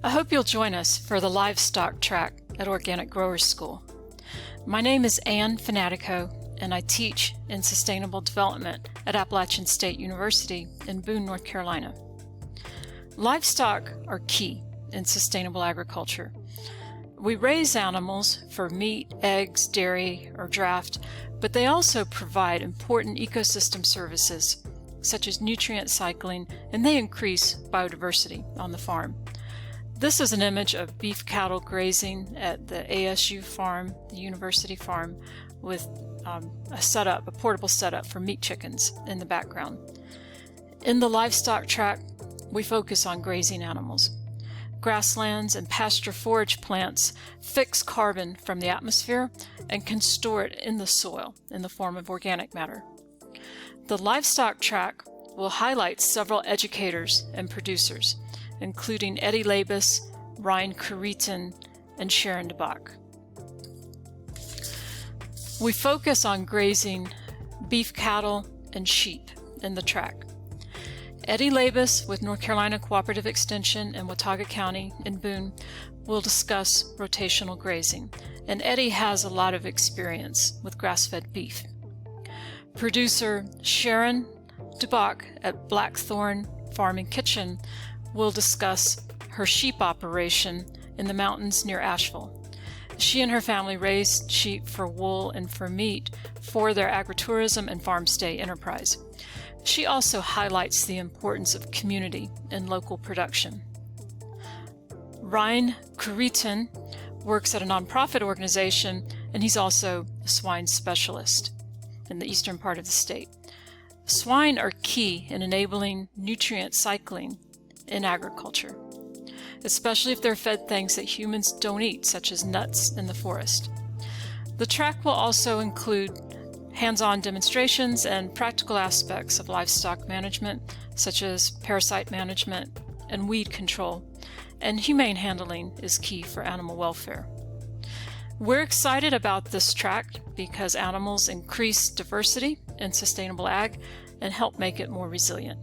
I hope you'll join us for the Livestock Track at Organic Growers School. My name is Ann Fanatico, and I teach in Sustainable Development at Appalachian State University in Boone, North Carolina. Livestock are key in sustainable agriculture. We raise animals for meat, eggs, dairy, or draft, but they also provide important ecosystem services such as nutrient cycling, and they increase biodiversity on the farm. This is an image of beef cattle grazing at the ASU farm, the university farm, with a portable setup for meat chickens in the background. In the Livestock Track, we focus on grazing animals. Grasslands and pasture forage plants fix carbon from the atmosphere and can store it in the soil in the form of organic matter. The Livestock Track will highlight several educators and producers, including Eddie Labus, Ryan Cariton, and Sharon DeBach. We focus on grazing beef cattle and sheep in the track. Eddie Labus with North Carolina Cooperative Extension in Watauga County in Boone will discuss rotational grazing, and Eddie has a lot of experience with grass-fed beef. Producer Sharon DeBach at Blackthorn Farm and Kitchen will discuss her sheep operation in the mountains near Asheville. She and her family raise sheep for wool and for meat for their agritourism and farm stay enterprise. She also highlights the importance of community and local production. Ryan Cariton works at a nonprofit organization, and he's also a swine specialist in the eastern part of the state. Swine are key in enabling nutrient cycling in agriculture, especially if they're fed things that humans don't eat, such as nuts in the forest. The track will also include hands-on demonstrations and practical aspects of livestock management, such as parasite management and weed control, and humane handling is key for animal welfare. We're excited about this track because animals increase diversity in sustainable ag and help make it more resilient.